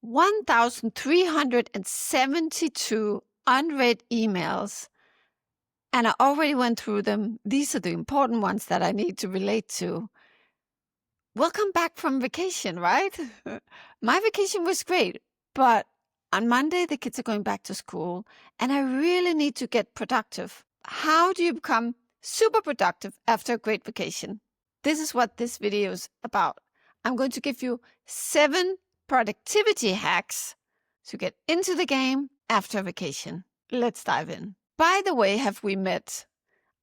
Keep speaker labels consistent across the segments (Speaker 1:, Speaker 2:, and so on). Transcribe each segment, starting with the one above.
Speaker 1: 1,372 unread emails, and I already went through them. These are the important ones that I need to relate to. Welcome back from vacation, right? My vacation was great, but on Monday, the kids are going back to school, and I really need to get productive. How do you become super productive after a great vacation? This is what this video is about. I'm going to give you 7 productivity hacks to get into the game after vacation. Let's dive in. By the way, have we met?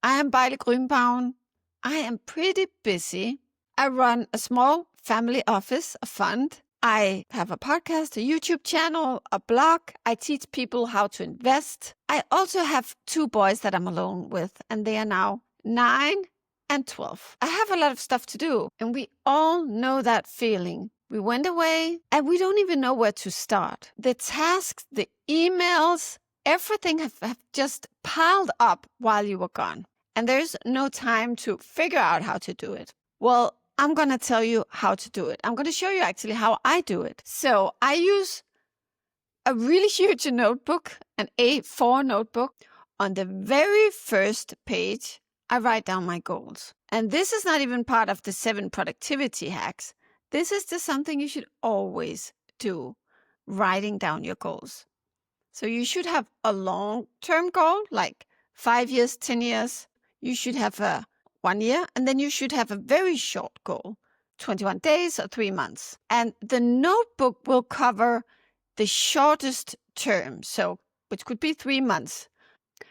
Speaker 1: I am Bejle Grünbaum. I am pretty busy. I run a small family office, a fund. I have a podcast, a YouTube channel, a blog. I teach people how to invest. I also have 2 boys that I'm alone with, and they are now 9 and 12. I have a lot of stuff to do, and we all know that feeling. We went away, and we don't even know where to start. The tasks, the emails, everything have just piled up while you were gone, and there's no time to figure out how to do it. Well, I'm going to tell you how to do it. I'm going to show you actually how I do it. So I use a really huge notebook, an A4 notebook. On the very first page, I write down my goals. And this is not even part of the 7 productivity hacks. This is just something you should always do, writing down your goals. So you should have a long-term goal, like 5 years, 10 years. You should have a 1 year, and then you should have a very short goal, 21 days or 3 months. And the notebook will cover the shortest term, so which could be 3 months.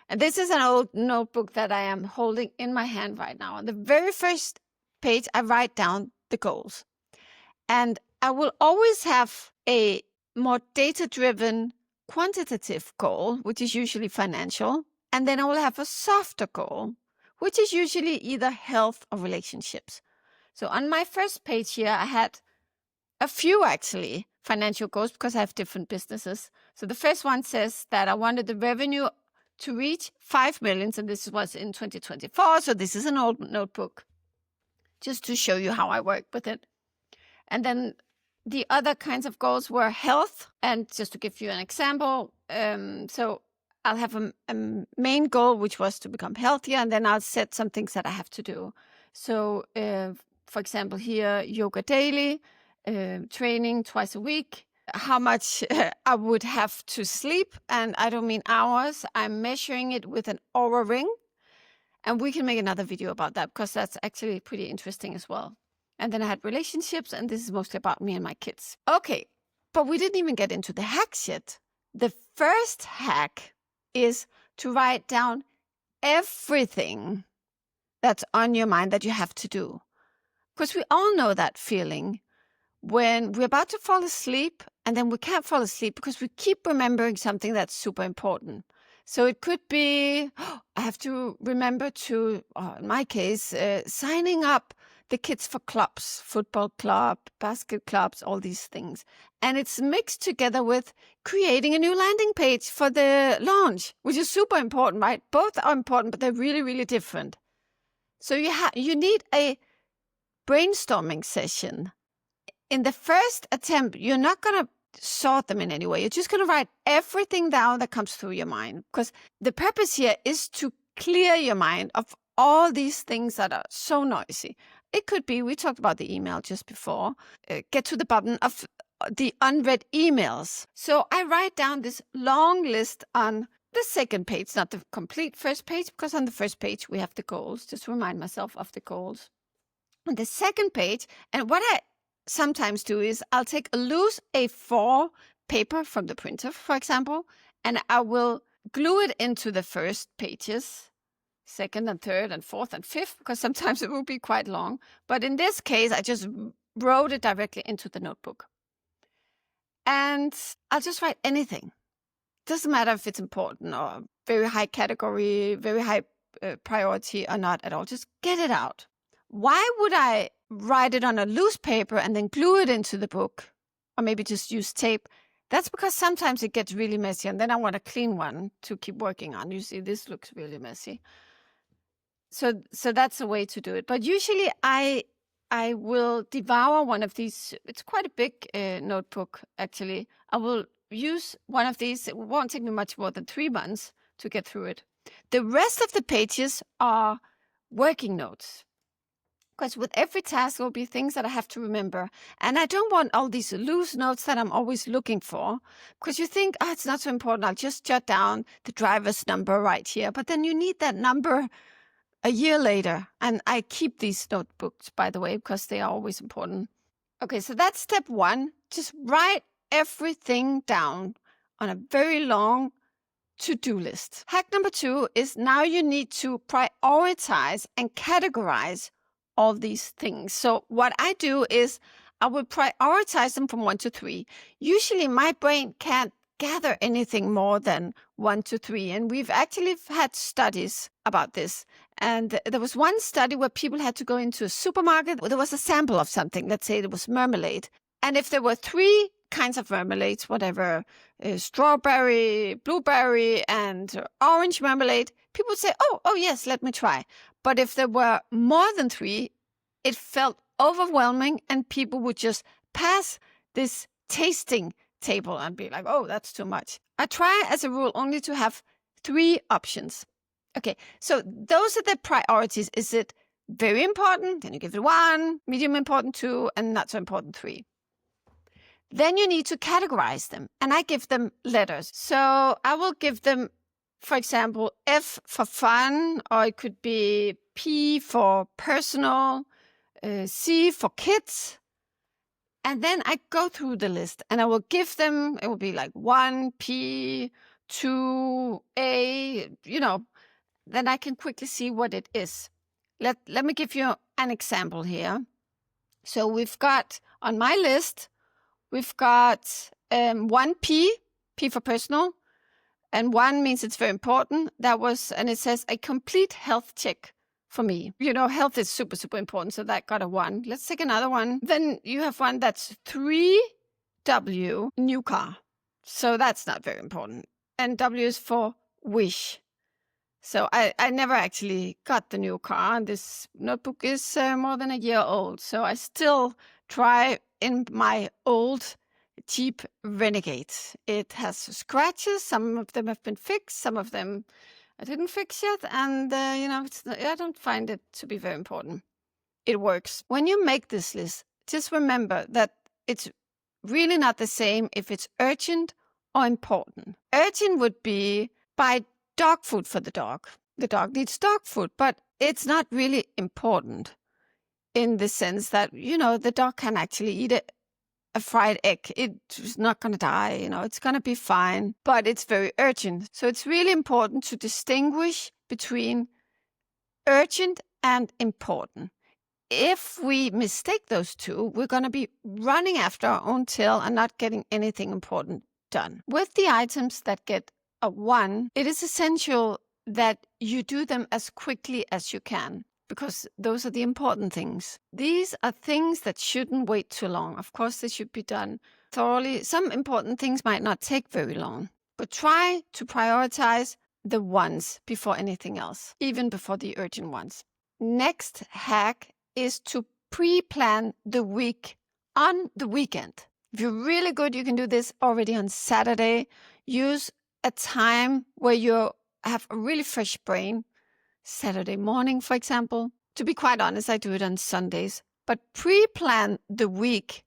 Speaker 1: And this is an old notebook that I am holding in my hand right now. On the very first page, I write down the goals. And I will always have a more data-driven quantitative goal, which is usually financial. And then I will have a softer goal, which is usually either health or relationships. So on my first page here, I had a few actually financial goals because I have different businesses. So the first one says that I wanted the revenue to reach 5 million, and this was in 2024. So this is an old notebook, just to show you how I work with it. And then the other kinds of goals were health. And just to give you an example, so I'll have a main goal, which was to become healthier, and then I'll set some things that I have to do. So, for example, here, yoga daily, training twice a week, how much I would have to sleep. And I don't mean hours. I'm measuring it with an Oura ring. And we can make another video about that because that's actually pretty interesting as well. And then I had relationships, and this is mostly about me and my kids. Okay, but we didn't even get into the hacks yet. The first hack is to write down everything that's on your mind that you have to do. Because we all know that feeling when we're about to fall asleep and then we can't fall asleep because we keep remembering something that's super important. So it could be, I have to remember to, in my case, signing up the kids for clubs, football club, basket clubs, all these things. And it's mixed together with creating a new landing page for the launch, which is super important, right? Both are important, but they're really, really different. So you need a brainstorming session. In the first attempt, you're not going to sort them in any way. You're just going to write everything down that comes through your mind, because the purpose here is to clear your mind of all these things that are so noisy. It could be, we talked about the email just before, get to the bottom of the unread emails. So I write down this long list on the second page, not the complete first page, because on the first page we have the goals, just to remind myself of the goals. On the second page, and what I sometimes do is I'll take a loose A4 paper from the printer, for example, and I will glue it into the first pages, second and third and fourth and fifth, because sometimes it will be quite long. But in this case, I just wrote it directly into the notebook. And I'll just write anything. Doesn't matter if it's important or very high category, very high priority or not at all. Just get it out. Why would I write it on a loose paper and then glue it into the book? Or maybe just use tape? That's because sometimes it gets really messy, and then I want a clean one to keep working on. You see, this looks really messy. So that's a way to do it. But usually I I will devour one of these. It's quite a big notebook, actually. I will use one of these. It won't take me much more than 3 months to get through it. The rest of the pages are working notes. Because with every task, there will be things that I have to remember. And I don't want all these loose notes that I'm always looking for. Because you think, oh, it's not so important. I'll just jot down the driver's number right here. But then you need that number a year later. And I keep these notebooks, by the way, because they are always important. Okay, so that's step 1. Just write everything down on a very long to-do list. Hack number 2 is now you need to prioritize and categorize all these things. So what I do is I will prioritize them from 1 to 3. Usually my brain can't gather anything more than 1 to 3. And we've actually had studies about this. And there was one study where people had to go into a supermarket. There was a sample of something. Let's say it was marmalade. And if there were 3 kinds of marmalades, whatever, strawberry, blueberry, and orange marmalade, people would say, oh, yes, let me try. But if there were more than 3, it felt overwhelming and people would just pass this tasting table and be like, oh, that's too much. I try as a rule only to have 3 options. Okay, so those are the priorities. Is it very important? Can you give it 1, medium important 2, and not so important 3? Then you need to categorize them, and I give them letters. So I will give them, for example, F for fun, or it could be P for personal, C for kids. And then I go through the list and I will give them, it will be like 1, P, 2, A, then I can quickly see what it is. Let me give you an example here. So we've got, on my list, we've got 1 P for personal, and 1 means it's very important. And it says a complete health check for me. Health is super, super important, so that got a 1. Let's take another one. Then you have one that's 3W, new car. So that's not very important. And W is for wish. So I never actually got the new car. This notebook is more than a year old. So I still try in my old Jeep Renegade. It has scratches. Some of them have been fixed. Some of them I didn't fix yet. And, I don't find it to be very important. It works. When you make this list, just remember that it's really not the same if it's urgent or important. Urgent would be buy dog food for the dog. The dog needs dog food, but it's not really important in the sense that, the dog can actually eat a fried egg. It's not going to die, it's going to be fine, but it's very urgent. So it's really important to distinguish between urgent and important. If we mistake those two, we're going to be running after our own tail and not getting anything important done. With the items that get a 1, it is essential that you do them as quickly as you can, because those are the important things. These are things that shouldn't wait too long. Of course, they should be done thoroughly. Some important things might not take very long, but try to prioritize the ones before anything else, even before the urgent ones. Next hack is to pre-plan the week on the weekend. If you're really good, you can do this already on Saturday. Use a time where you have a really fresh brain. Saturday morning, for example. To be quite honest, I do it on Sundays. But pre-plan the week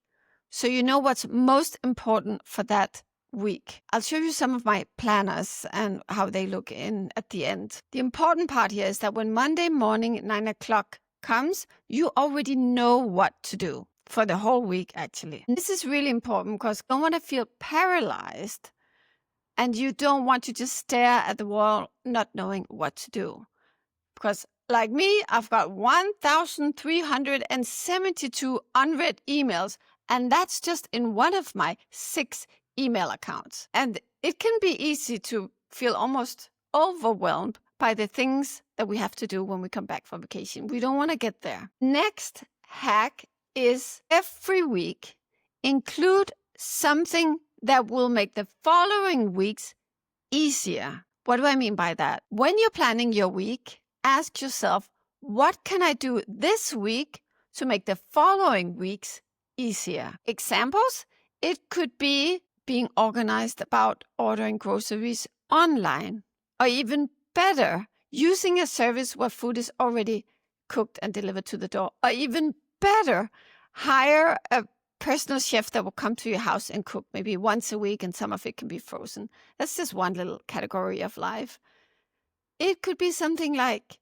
Speaker 1: so you know what's most important for that week. I'll show you some of my planners and how they look in at the end. The important part here is that when Monday morning at 9 o'clock comes, you already know what to do for the whole week, actually. And this is really important because you don't want to feel paralyzed and you don't want to just stare at the wall not knowing what to do. Because like me, I've got 1,372 unread emails, and that's just in one of my 6 email accounts. And it can be easy to feel almost overwhelmed by the things that we have to do when we come back from vacation. We don't want to get there. Next hack is every week include something that will make the following weeks easier. What do I mean by that? When you're planning your week, ask yourself, what can I do this week to make the following weeks easier. Examples: it could be being organized about ordering groceries online, or even better, using a service where food is already cooked and delivered to the door, or even better, hire a personal chef that will come to your house and cook maybe once a week, and some of it can be frozen. That's just one little category of life. It could be something like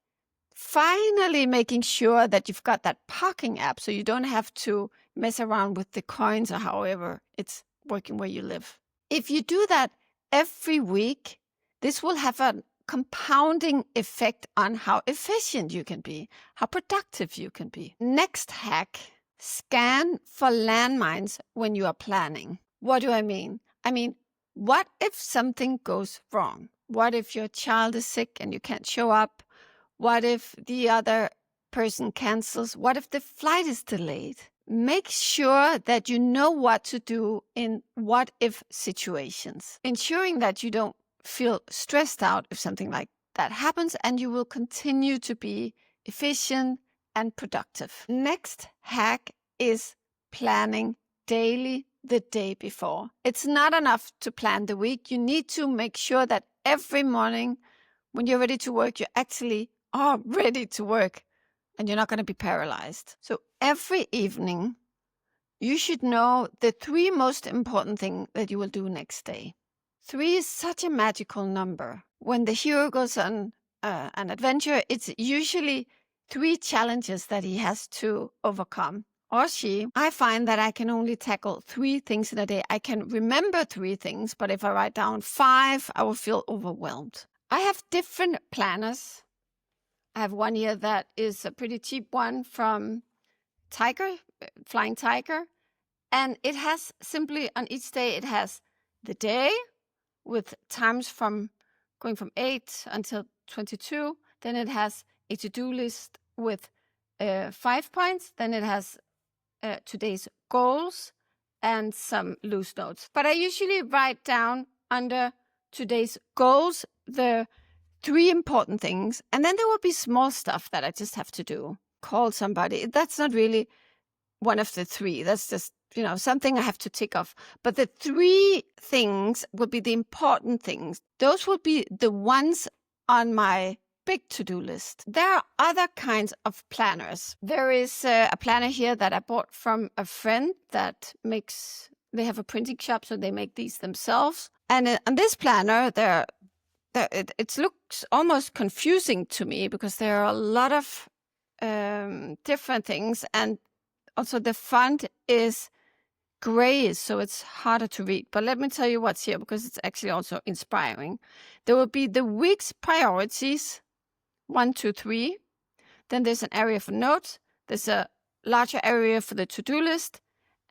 Speaker 1: finally making sure that you've got that parking app so you don't have to mess around with the coins or however it's working where you live. If you do that every week, this will have a compounding effect on how efficient you can be, how productive you can be. Next hack: scan for landmines when you are planning. What do I mean? I mean, what if something goes wrong? What if your child is sick and you can't show up? What if the other person cancels? What if the flight is delayed? Make sure that you know what to do in what if situations, ensuring that you don't feel stressed out if something like that happens, and you will continue to be efficient and productive. Next hack is planning daily the day before. It's not enough to plan the week. You need to make sure that every morning when you're ready to work, you actually are ready to work and you're not going to be paralyzed. So every evening, you should know the 3 most important things that you will do next day. 3 is such a magical number. When the hero goes on an adventure, it's usually 3 challenges that he has to overcome, or she. I find that I can only tackle 3 things in a day. I can remember 3 things, but if I write down 5, I will feel overwhelmed. I have different planners. I have one here that is a pretty cheap one from Flying Tiger. And it has simply on each day, it has the day with times from going from 8 until 22. Then it has a to-do list with 5 points. Then it has today's goals and some loose notes. But I usually write down under today's goals the 3 important things. And then there will be small stuff that I just have to do. Call somebody. That's not really one of the 3. That's just, something I have to tick off. But the 3 things will be the important things. Those will be the ones on my big to-do list. There are other kinds of planners. There is a planner here that I bought from a friend that they have a printing shop, so they make these themselves. And on this planner, it looks almost confusing to me because there are a lot of different things, and also the font is gray, so it's harder to read. But let me tell you what's here, because it's actually also inspiring. There will be the week's priorities, 1, 2, 3. Then there's an area for notes. There's a larger area for the to-do list.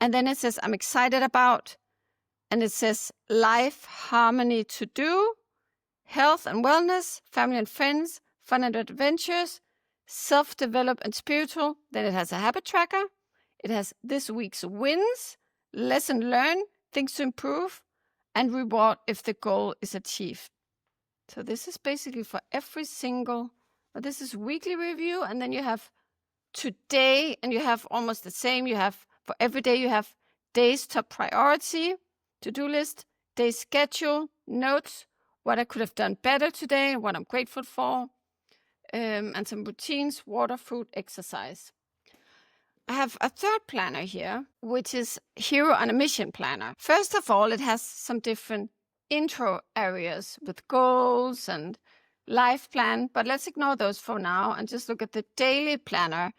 Speaker 1: And then it says I'm excited about. And it says life, harmony, to-do, health and wellness, family and friends, fun and adventures, self-develop and spiritual. Then it has a habit tracker. It has this week's wins, lesson learned, things to improve, and reward if the goal is achieved. So this is basically for every single, but this is weekly review. And then you have today, and you have almost the same. You have for every day, you have day's top priority, to-do list, day's schedule, notes, what I could have done better today, what I'm grateful for, and some routines, water, food, exercise. I have a third planner here, which is Hero on a Mission planner. First of all, it has some different intro areas with goals and life plan, but let's ignore those for now and just look at the daily planner.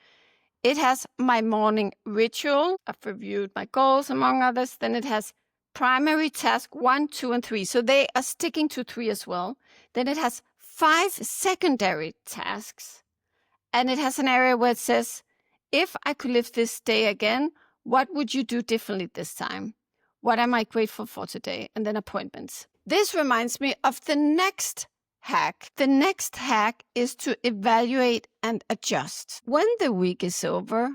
Speaker 1: It has my morning ritual. I've reviewed my goals, among others. Then it has primary task 1, 2, and 3. So they are sticking to 3 as well. Then it has 5 secondary tasks. And it has an area where it says, if I could live this day again, what would you do differently this time? What am I grateful for today? And then appointments. This reminds me of the next hack. The next hack is to evaluate and adjust. When the week is over,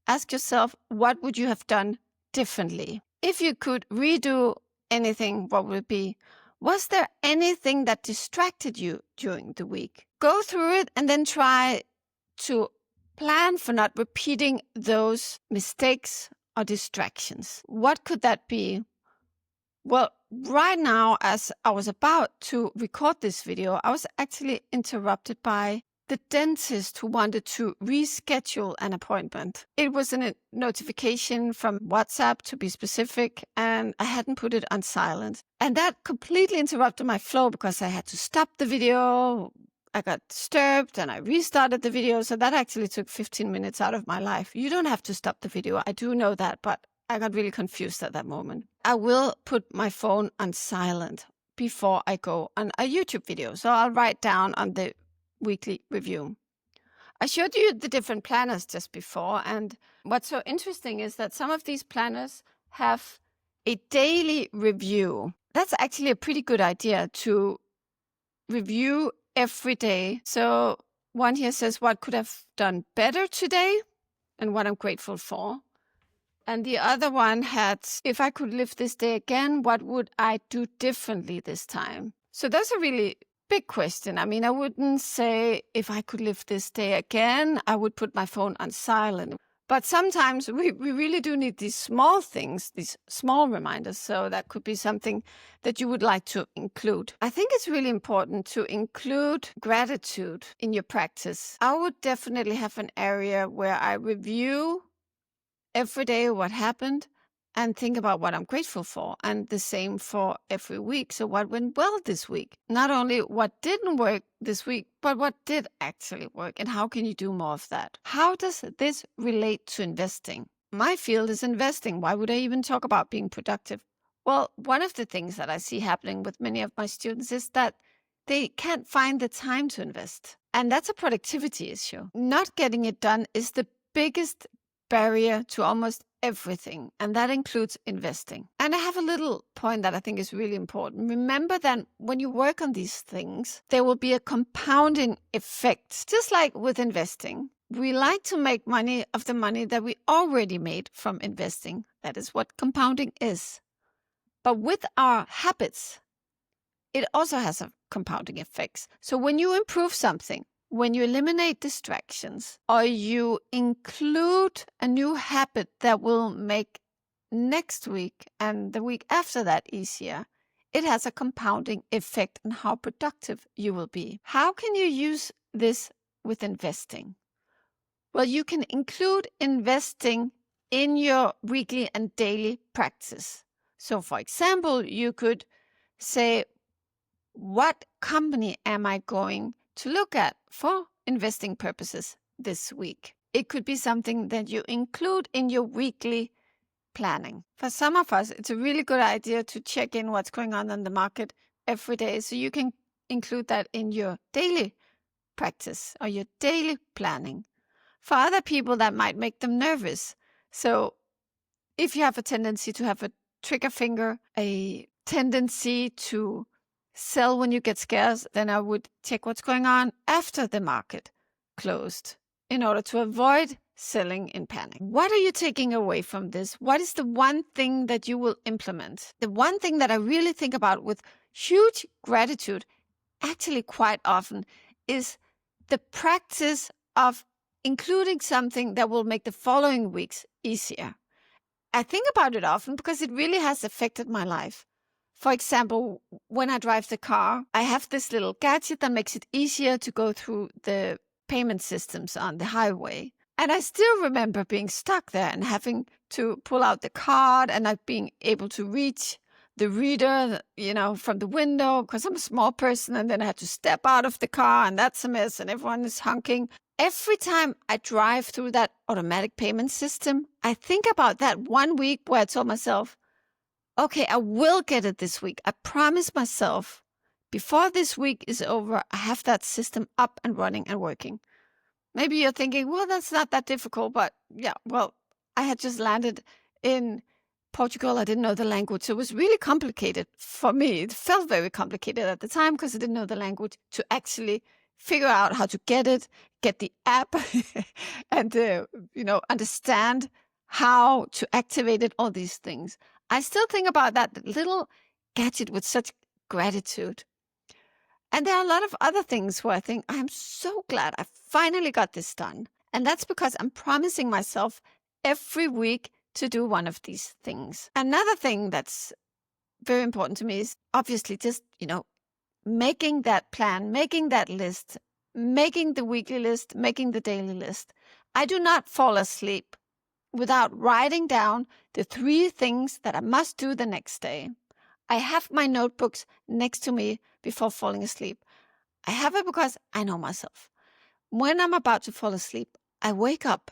Speaker 1: ask yourself, what would you have done differently? If you could redo anything, what would it be? Was there anything that distracted you during the week? Go through it and then try to plan for not repeating those mistakes or distractions. What could that be? Well, right now, as I was about to record this video, I was actually interrupted by the dentist who wanted to reschedule an appointment. It was a notification from WhatsApp, to be specific, and I hadn't put it on silent. And that completely interrupted my flow because I had to stop the video. I got disturbed and I restarted the video. So that actually took 15 minutes out of my life. You don't have to stop the video. I do know that, but I got really confused at that moment. I will put my phone on silent before I go on a YouTube video. So I'll write down on the weekly review. I showed you the different planners just before. And what's so interesting is that some of these planners have a daily review. That's actually a pretty good idea, to review every day. So one here says, what could have done better today and what I'm grateful for. And the other one had, if I could live this day again, what would I do differently this time? So that's a really big question. I mean, I wouldn't say if I could live this day again, I would put my phone on silent. But sometimes we really do need these small things, these small reminders. So that could be something that you would like to include. I think it's really important to include gratitude in your practice. I would definitely have an area where I review every day what happened and think about what I'm grateful for. And the same for every week. So what went well this week? Not only what didn't work this week, but what did actually work, and how can you do more of that? How does this relate to investing? My field is investing. Why would I even talk about being productive? Well, one of the things that I see happening with many of my students is that they can't find the time to invest. And that's a productivity issue. Not getting it done is the biggest barrier to almost everything, and that includes investing. And I have a little point that I think is really important. Remember that when you work on these things, there will be a compounding effect. Just like with investing, we like to make money of the money that we already made from investing. That is what compounding is. But with our habits, it also has a compounding effect. So when you improve something, when you eliminate distractions, or you include a new habit that will make next week and the week after that easier, it has a compounding effect on how productive you will be. How can you use this with investing? Well, you can include investing in your weekly and daily practice. So, for example, you could say, what company am I going to look at for investing purposes this week? It could be something that you include in your weekly planning. For some of us, it's a really good idea to check in what's going on in the market every day. So you can include that in your daily practice or your daily planning. For other people, that might make them nervous. So if you have a tendency to have a trigger finger, a tendency to sell when you get scared, then I would check what's going on after the market closed in order to avoid selling in panic. What are you taking away from this? What is the one thing that you will implement? The one thing that I really think about with huge gratitude, actually quite often, is the practice of including something that will make the following weeks easier. I think about it often because it really has affected my life. For example, when I drive the car, I have this little gadget that makes it easier to go through the payment systems on the highway. And I still remember being stuck there and having to pull out the card and not being able to reach the reader, from the window because I'm a small person. And then I had to step out of the car, and that's a mess, and everyone is honking. Every time I drive through that automatic payment system, I think about that one week where I told myself, okay, I will get it this week. I promise myself before this week is over, I have that system up and running and working. Maybe you're thinking, well, that's not that difficult. But yeah, well, I had just landed in Portugal. I didn't know the language. So it was really complicated for me. It felt very complicated at the time because I didn't know the language to actually figure out how to get the app and, understand how to activate it, all these things. I still think about that little gadget with such gratitude. And there are a lot of other things where I think, I'm so glad I finally got this done. And that's because I'm promising myself every week to do one of these things. Another thing that's very important to me is obviously just, making that plan, making that list, making the weekly list, making the daily list. I do not fall asleep without writing down the 3 things that I must do the next day. I have my notebooks next to me before falling asleep. I have it because I know myself. When I'm about to fall asleep, I wake up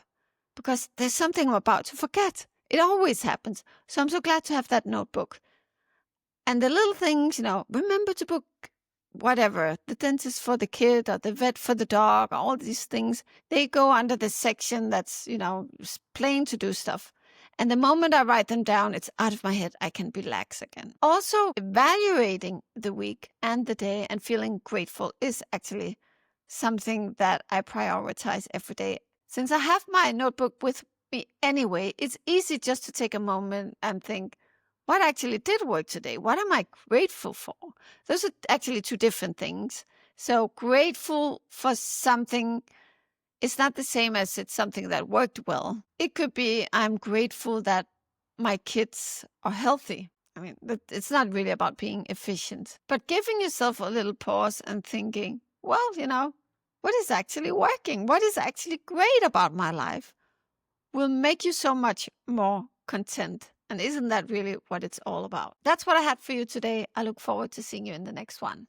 Speaker 1: because there's something I'm about to forget. It always happens. So I'm so glad to have that notebook. And the little things, remember to book whatever, the dentist for the kid or the vet for the dog, all these things, they go under the section that's, plain to do stuff. And the moment I write them down, it's out of my head. I can relax again. Also, evaluating the week and the day and feeling grateful is actually something that I prioritize every day. Since I have my notebook with me anyway, it's easy just to take a moment and think, what actually did work today? What am I grateful for? Those are actually 2 different things. So grateful for something is not the same as it's something that worked well. It could be I'm grateful that my kids are healthy. I mean, it's not really about being efficient, but giving yourself a little pause and thinking, well, what is actually working? What is actually great about my life will make you so much more content. And isn't that really what it's all about? That's what I had for you today. I look forward to seeing you in the next one.